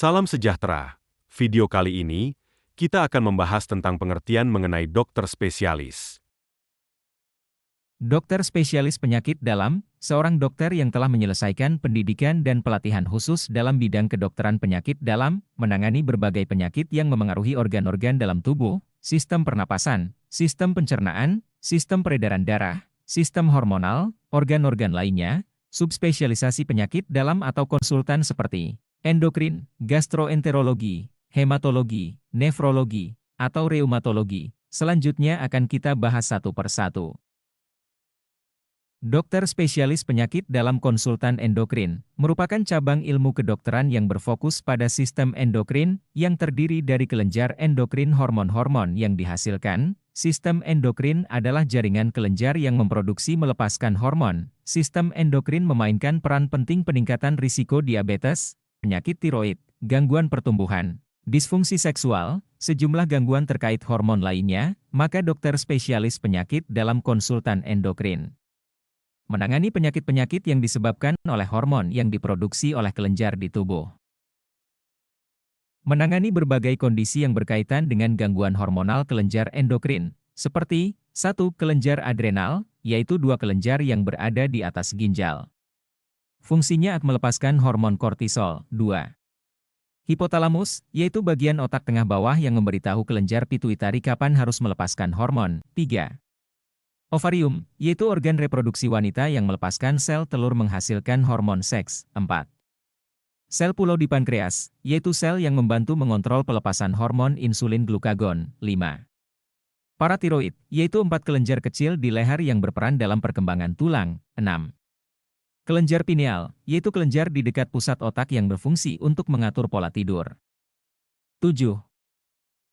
Salam sejahtera. Video kali ini, kita akan membahas tentang pengertian mengenai dokter spesialis. Dokter spesialis penyakit dalam, seorang dokter yang telah menyelesaikan pendidikan dan pelatihan khusus dalam bidang kedokteran penyakit dalam, menangani berbagai penyakit yang memengaruhi organ-organ dalam tubuh, sistem pernapasan, sistem pencernaan, sistem peredaran darah, sistem hormonal, organ-organ lainnya, subspesialisasi penyakit dalam atau konsultan seperti endokrin, gastroenterologi, hematologi, nefrologi, atau reumatologi. Selanjutnya akan kita bahas satu persatu. Dokter spesialis penyakit dalam konsultan endokrin merupakan cabang ilmu kedokteran yang berfokus pada sistem endokrin yang terdiri dari kelenjar endokrin hormon-hormon yang dihasilkan. Sistem endokrin adalah jaringan kelenjar yang memproduksi melepaskan hormon. Sistem endokrin memainkan peran penting peningkatan risiko diabetes, penyakit tiroid, gangguan pertumbuhan, disfungsi seksual, sejumlah gangguan terkait hormon lainnya, maka dokter spesialis penyakit dalam konsultan endokrin menangani penyakit-penyakit yang disebabkan oleh hormon yang diproduksi oleh kelenjar di tubuh. Menangani berbagai kondisi yang berkaitan dengan gangguan hormonal kelenjar endokrin, seperti 1. Kelenjar adrenal, yaitu 2 kelenjar yang berada di atas ginjal. Fungsinya melepaskan hormon kortisol. 2. Hipotalamus, yaitu bagian otak tengah bawah yang memberitahu kelenjar pituitari kapan harus melepaskan hormon. 3. Ovarium, yaitu organ reproduksi wanita yang melepaskan sel telur menghasilkan hormon seks. 4. Sel pulau di pankreas, yaitu sel yang membantu mengontrol pelepasan hormon insulin glukagon. 5. Paratiroid, yaitu 4 kelenjar kecil di leher yang berperan dalam perkembangan tulang. 6. Kelenjar pineal, yaitu kelenjar di dekat pusat otak yang berfungsi untuk mengatur pola tidur. 7.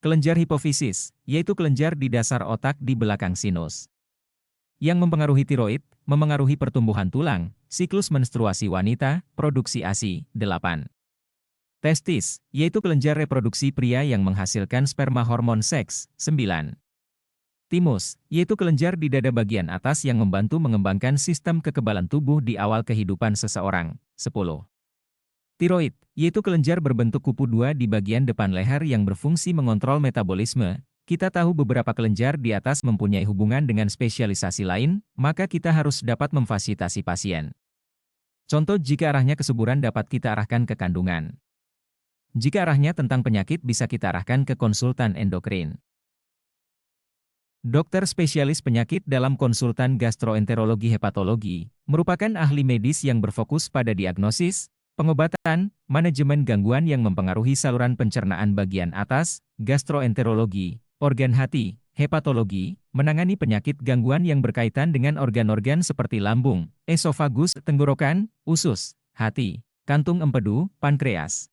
Kelenjar hipofisis, yaitu kelenjar di dasar otak di belakang sinus yang mempengaruhi tiroid, memengaruhi pertumbuhan tulang, siklus menstruasi wanita, produksi ASI. 8. Testis, yaitu kelenjar reproduksi pria yang menghasilkan sperma hormon seks. 9. Timus, yaitu kelenjar di dada bagian atas yang membantu mengembangkan sistem kekebalan tubuh di awal kehidupan seseorang. 10. Tiroid, yaitu kelenjar berbentuk kupu 2 di bagian depan leher yang berfungsi mengontrol metabolisme. Kita tahu beberapa kelenjar di atas mempunyai hubungan dengan spesialisasi lain, maka kita harus dapat memfasilitasi pasien. Contoh jika arahnya kesuburan dapat kita arahkan ke kandungan. Jika arahnya tentang penyakit bisa kita arahkan ke konsultan endokrin. Dokter spesialis penyakit dalam konsultan gastroenterologi hepatologi merupakan ahli medis yang berfokus pada diagnosis, pengobatan, manajemen gangguan yang mempengaruhi saluran pencernaan bagian atas, gastroenterologi, organ hati, hepatologi, menangani penyakit gangguan yang berkaitan dengan organ-organ seperti lambung, esofagus, tenggorokan, usus, hati, kantung empedu, pankreas.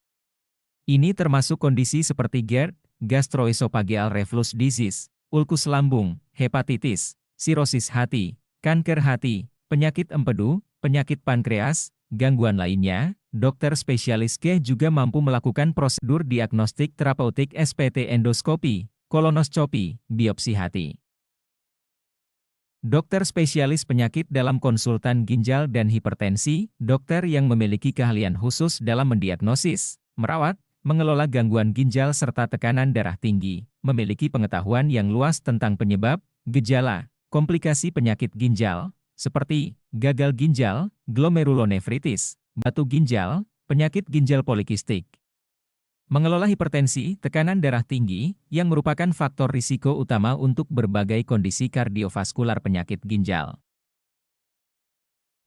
Ini termasuk kondisi seperti GERD, gastroesophageal reflux disease, ulkus lambung, hepatitis, sirosis hati, kanker hati, penyakit empedu, penyakit pankreas, gangguan lainnya. Dokter spesialis GE juga mampu melakukan prosedur diagnostik terapeutik SPT endoskopi, kolonoskopi, biopsi hati. Dokter spesialis penyakit dalam konsultan ginjal dan hipertensi, dokter yang memiliki keahlian khusus dalam mendiagnosis, merawat, mengelola gangguan ginjal serta tekanan darah tinggi, memiliki pengetahuan yang luas tentang penyebab, gejala, komplikasi penyakit ginjal, seperti gagal ginjal, glomerulonefritis, batu ginjal, penyakit ginjal polikistik. Mengelola hipertensi, tekanan darah tinggi, yang merupakan faktor risiko utama untuk berbagai kondisi kardiovaskular penyakit ginjal.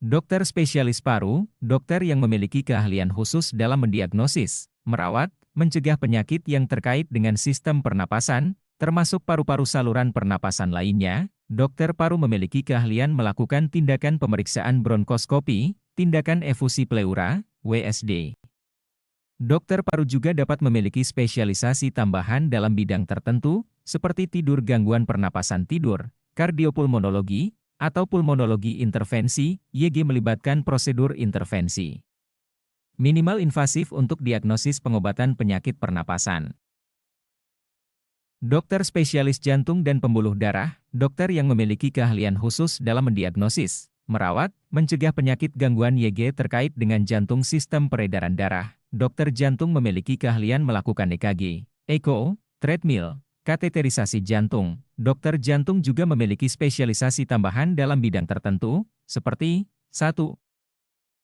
Dokter spesialis paru, dokter yang memiliki keahlian khusus dalam mendiagnosis, merawat, mencegah penyakit yang terkait dengan sistem pernapasan, termasuk paru-paru saluran pernapasan lainnya. Dokter paru memiliki keahlian melakukan tindakan pemeriksaan bronkoskopi, tindakan efusi pleura, WSD. Dokter paru juga dapat memiliki spesialisasi tambahan dalam bidang tertentu, seperti tidur gangguan pernapasan tidur, kardiopulmonologi, atau pulmonologi intervensi, YG melibatkan prosedur intervensi minimal invasif untuk diagnosis pengobatan penyakit pernapasan. Dokter spesialis jantung dan pembuluh darah, dokter yang memiliki keahlian khusus dalam mendiagnosis, merawat, mencegah penyakit gangguan YG terkait dengan jantung sistem peredaran darah. Dokter jantung memiliki keahlian melakukan EKG, echo, treadmill, kateterisasi jantung. Dokter jantung juga memiliki spesialisasi tambahan dalam bidang tertentu, seperti 1.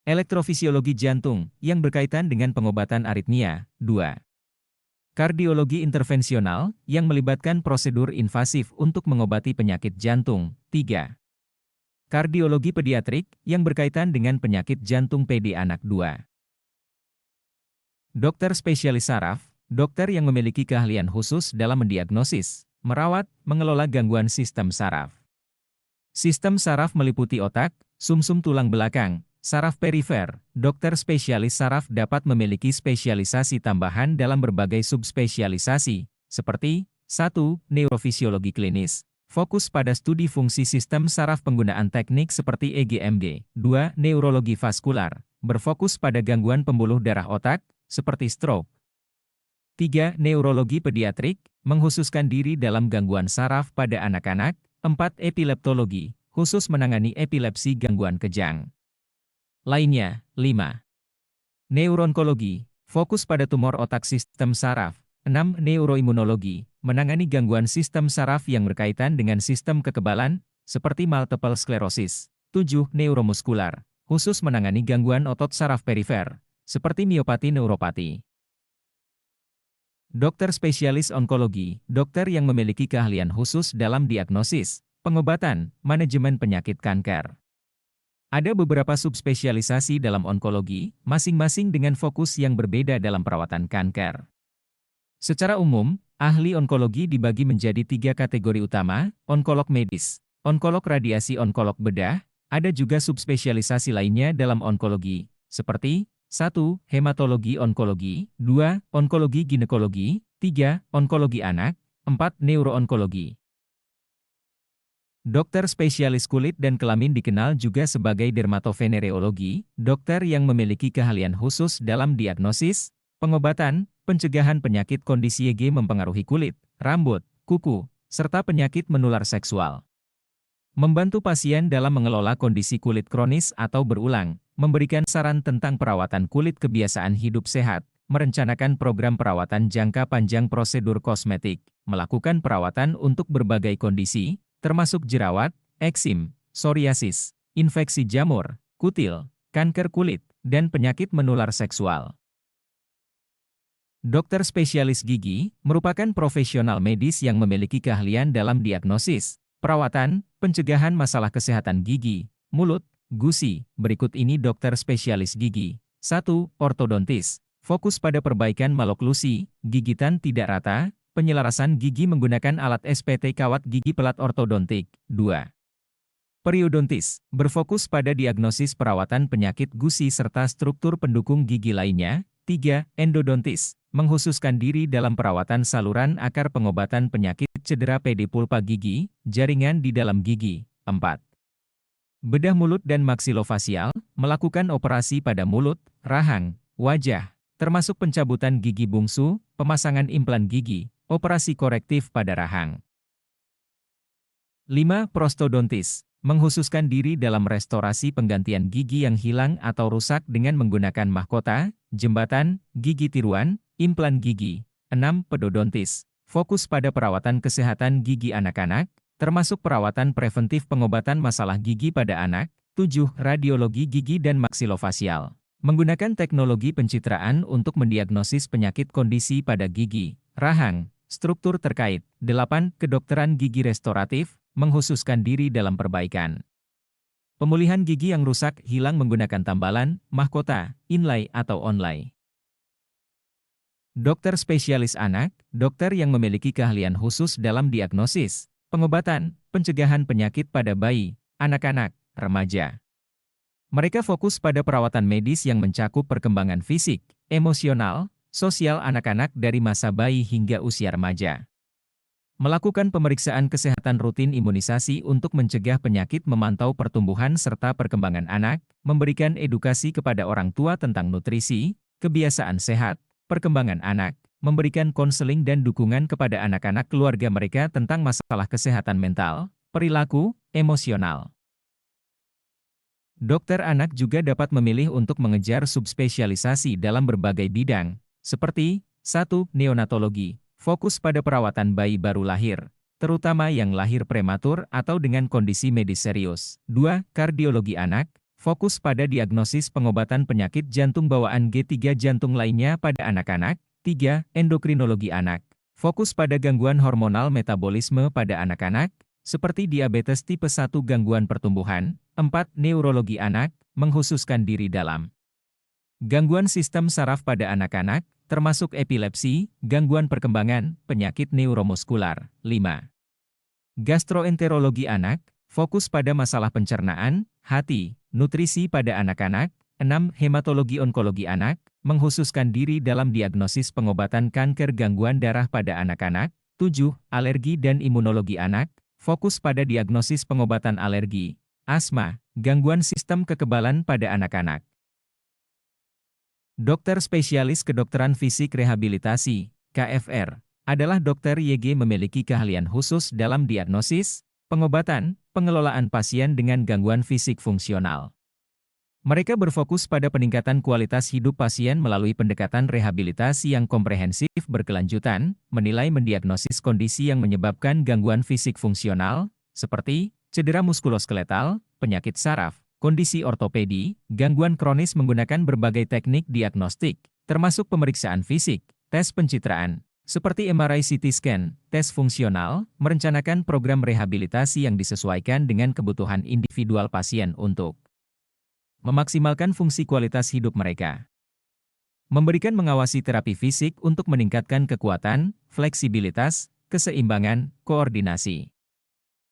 Elektrofisiologi jantung, yang berkaitan dengan pengobatan aritmia. 2. Kardiologi intervensional, yang melibatkan prosedur invasif untuk mengobati penyakit jantung. 3. Kardiologi pediatrik, yang berkaitan dengan penyakit jantung PD anak. 2. Dokter spesialis saraf, dokter yang memiliki keahlian khusus dalam mendiagnosis, merawat, mengelola gangguan sistem saraf. Sistem saraf meliputi otak, sumsum tulang belakang, saraf perifer. Dokter spesialis saraf dapat memiliki spesialisasi tambahan dalam berbagai subspesialisasi, seperti 1. Neurofisiologi klinis, fokus pada studi fungsi sistem saraf penggunaan teknik seperti EGMG. 2. Neurologi vaskular, berfokus pada gangguan pembuluh darah otak, seperti stroke. 3. Neurologi pediatrik, menghususkan diri dalam gangguan saraf pada anak-anak. 4. Epileptologi, khusus menangani epilepsi gangguan kejang. Lainnya. 5. Neuroonkologi, fokus pada tumor otak sistem saraf. 6. Neuroimunologi, menangani gangguan sistem saraf yang berkaitan dengan sistem kekebalan, seperti multiple sclerosis. 7. Neuromuskular, khusus menangani gangguan otot saraf perifer, seperti miopati neuropati. Dokter spesialis onkologi, dokter yang memiliki keahlian khusus dalam diagnosis, pengobatan, manajemen penyakit kanker. Ada beberapa subspesialisasi dalam onkologi, masing-masing dengan fokus yang berbeda dalam perawatan kanker. Secara umum, ahli onkologi dibagi menjadi 3 kategori utama: onkolog medis, onkolog radiasi, onkolog bedah. Ada juga subspesialisasi lainnya dalam onkologi, seperti 1. Hematologi onkologi, 2. Onkologi ginekologi, 3. Onkologi anak, 4. Neuroonkologi. Dokter spesialis kulit dan kelamin dikenal juga sebagai dermatovenereologi, dokter yang memiliki keahlian khusus dalam diagnosis, pengobatan, pencegahan penyakit kondisi YG mempengaruhi kulit, rambut, kuku, serta penyakit menular seksual. Membantu pasien dalam mengelola kondisi kulit kronis atau berulang, memberikan saran tentang perawatan kulit, kebiasaan hidup sehat, merencanakan program perawatan jangka panjang, prosedur kosmetik, melakukan perawatan untuk berbagai kondisi, termasuk jerawat, eksim, psoriasis, infeksi jamur, kutil, kanker kulit, dan penyakit menular seksual. Dokter spesialis gigi merupakan profesional medis yang memiliki keahlian dalam diagnosis, perawatan, pencegahan masalah kesehatan gigi, mulut, gusi. Berikut ini dokter spesialis gigi. 1. Ortodontis, fokus pada perbaikan maloklusi, gigitan tidak rata, penyelarasan gigi menggunakan alat SPT kawat gigi pelat ortodontik. 2. Periodontis, berfokus pada diagnosis perawatan penyakit gusi serta struktur pendukung gigi lainnya. 3. Endodontis, menghususkan diri dalam perawatan saluran akar, pengobatan penyakit cedera PD pulpa gigi, jaringan di dalam gigi. 4. Bedah mulut dan maksilofasial, melakukan operasi pada mulut, rahang, wajah, termasuk pencabutan gigi bungsu, pemasangan implan gigi, operasi korektif pada rahang. 5. Prostodontis, menghususkan diri dalam restorasi penggantian gigi yang hilang atau rusak dengan menggunakan mahkota, jembatan, gigi tiruan, implan gigi. 6. Pedodontis, fokus pada perawatan kesehatan gigi anak-anak, termasuk perawatan preventif pengobatan masalah gigi pada anak. 7. Radiologi gigi dan maksilofasial, menggunakan teknologi pencitraan untuk mendiagnosis penyakit kondisi pada gigi, rahang, struktur terkait. 8. Kedokteran gigi restoratif, menghususkan diri dalam perbaikan pemulihan gigi yang rusak hilang menggunakan tambalan, mahkota, inlay atau onlay. Dokter spesialis anak, dokter yang memiliki keahlian khusus dalam diagnosis, pengobatan, pencegahan penyakit pada bayi, anak-anak, remaja. Mereka fokus pada perawatan medis yang mencakup perkembangan fisik, emosional, sosial anak-anak dari masa bayi hingga usia remaja. Melakukan pemeriksaan kesehatan rutin, imunisasi untuk mencegah penyakit, memantau pertumbuhan serta perkembangan anak, memberikan edukasi kepada orang tua tentang nutrisi, kebiasaan sehat, perkembangan anak, memberikan konseling dan dukungan kepada anak-anak keluarga mereka tentang masalah kesehatan mental, perilaku, emosional. Dokter anak juga dapat memilih untuk mengejar subspesialisasi dalam berbagai bidang, seperti 1. Neonatologi, fokus pada perawatan bayi baru lahir, terutama yang lahir prematur atau dengan kondisi medis serius. 2. Kardiologi anak, fokus pada diagnosis pengobatan penyakit jantung bawaan G3 jantung lainnya pada anak-anak. 3. Endokrinologi anak, fokus pada gangguan hormonal metabolisme pada anak-anak, seperti diabetes tipe 1 gangguan pertumbuhan. 4. Neurologi anak, mengkhususkan diri dalam gangguan sistem saraf pada anak-anak, termasuk epilepsi, gangguan perkembangan, penyakit neuromuskular. 5. Gastroenterologi anak, fokus pada masalah pencernaan, hati, nutrisi pada anak-anak. 6. Hematologi onkologi anak, mengkhususkan diri dalam diagnosis pengobatan kanker gangguan darah pada anak-anak. 7. Alergi dan imunologi anak, fokus pada diagnosis pengobatan alergi, asma, gangguan sistem kekebalan pada anak-anak. Dokter spesialis kedokteran fisik rehabilitasi, KFR, adalah dokter YG memiliki keahlian khusus dalam diagnosis, pengobatan, pengelolaan pasien dengan gangguan fisik fungsional. Mereka berfokus pada peningkatan kualitas hidup pasien melalui pendekatan rehabilitasi yang komprehensif berkelanjutan, mendiagnosis kondisi yang menyebabkan gangguan fisik fungsional, seperti cedera muskuloskeletal, penyakit saraf, kondisi ortopedi, gangguan kronis menggunakan berbagai teknik diagnostik, termasuk pemeriksaan fisik, tes pencitraan, seperti MRI CT scan, tes fungsional, merencanakan program rehabilitasi yang disesuaikan dengan kebutuhan individual pasien untuk memaksimalkan fungsi kualitas hidup mereka. Memberikan mengawasi terapi fisik untuk meningkatkan kekuatan, fleksibilitas, keseimbangan, koordinasi.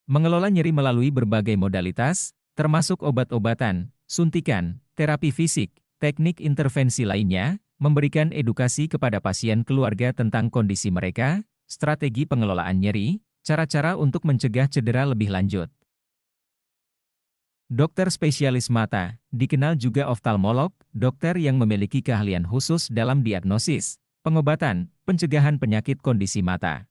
Mengelola nyeri melalui berbagai modalitas, termasuk obat-obatan, suntikan, terapi fisik, teknik intervensi lainnya, memberikan edukasi kepada pasien keluarga tentang kondisi mereka, strategi pengelolaan nyeri, cara-cara untuk mencegah cedera lebih lanjut. Dokter spesialis mata, dikenal juga oftalmolog, dokter yang memiliki keahlian khusus dalam diagnosis, pengobatan, pencegahan penyakit kondisi mata.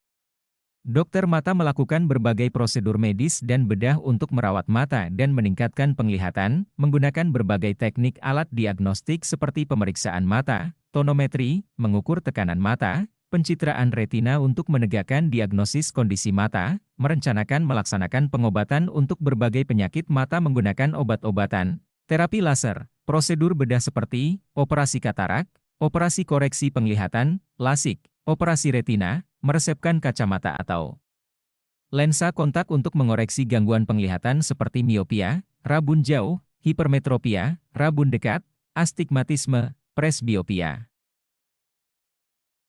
Dokter mata melakukan berbagai prosedur medis dan bedah untuk merawat mata dan meningkatkan penglihatan, menggunakan berbagai teknik alat diagnostik seperti pemeriksaan mata, tonometri, mengukur tekanan mata, pencitraan retina untuk menegakkan diagnosis kondisi mata, melaksanakan pengobatan untuk berbagai penyakit mata menggunakan obat-obatan, terapi laser, prosedur bedah seperti operasi katarak, operasi koreksi penglihatan, LASIK, operasi retina, meresepkan kacamata atau lensa kontak untuk mengoreksi gangguan penglihatan seperti miopia, rabun jauh, hipermetropia, rabun dekat, astigmatisme, presbiopia.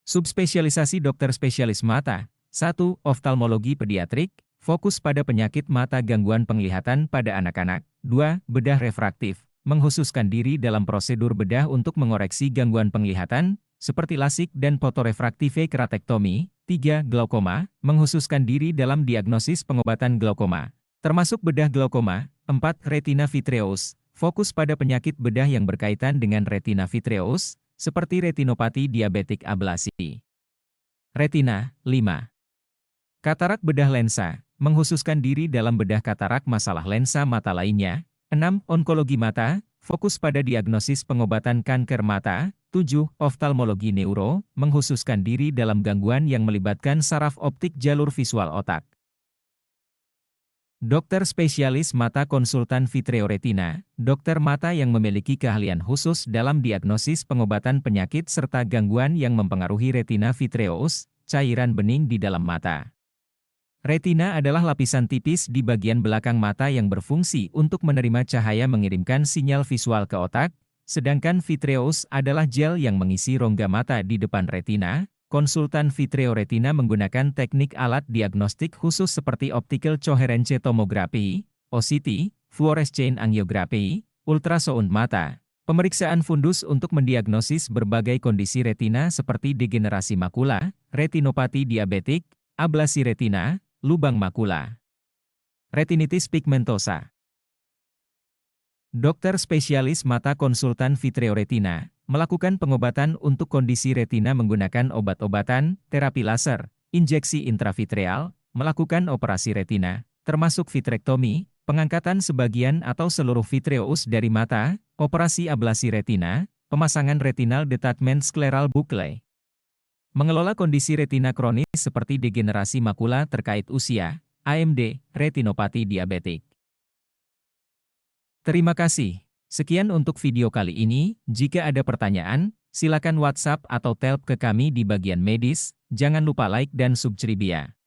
Subspesialisasi dokter spesialis mata. 1. Oftalmologi pediatrik, fokus pada penyakit mata gangguan penglihatan pada anak-anak. 2. Bedah refraktif, mengkhususkan diri dalam prosedur bedah untuk mengoreksi gangguan penglihatan, seperti LASIK dan fotorefraktive keratektomi. 3. Glaukoma, mengkhususkan diri dalam diagnosis pengobatan glaukoma, termasuk bedah glaukoma. 4. Retina vitreous, fokus pada penyakit bedah yang berkaitan dengan retina vitreous, seperti retinopati diabetik ablasi. Retina. 5. Katarak bedah lensa, mengkhususkan diri dalam bedah katarak masalah lensa mata lainnya. 6. Onkologi mata, fokus pada diagnosis pengobatan kanker mata. 7. Oftalmologi neuro, mengkhususkan diri dalam gangguan yang melibatkan saraf optik jalur visual otak. Dokter spesialis mata konsultan vitreoretina, dokter mata yang memiliki keahlian khusus dalam diagnosis pengobatan penyakit serta gangguan yang mempengaruhi retina vitreous, cairan bening di dalam mata. Retina adalah lapisan tipis di bagian belakang mata yang berfungsi untuk menerima cahaya mengirimkan sinyal visual ke otak, sedangkan vitreous adalah gel yang mengisi rongga mata di depan retina. Konsultan vitreoretina menggunakan teknik alat diagnostik khusus seperti optical coherence tomography, OCT, fluorescein angiography, ultrasound mata, pemeriksaan fundus untuk mendiagnosis berbagai kondisi retina seperti degenerasi makula, retinopati diabetik, ablasi retina, lubang makula, retinitis pigmentosa. Dokter spesialis mata konsultan vitreoretina melakukan pengobatan untuk kondisi retina menggunakan obat-obatan, terapi laser, injeksi intravitreal, melakukan operasi retina, termasuk vitrektomi, pengangkatan sebagian atau seluruh vitreous dari mata, operasi ablasi retina, pemasangan retinal detachment scleral bucle. Mengelola kondisi retina kronis seperti degenerasi makula terkait usia, AMD, retinopati diabetik. Terima kasih. Sekian untuk video kali ini. Jika ada pertanyaan, silakan WhatsApp atau telepon ke kami di bagian medis. Jangan lupa like dan subscribe ya.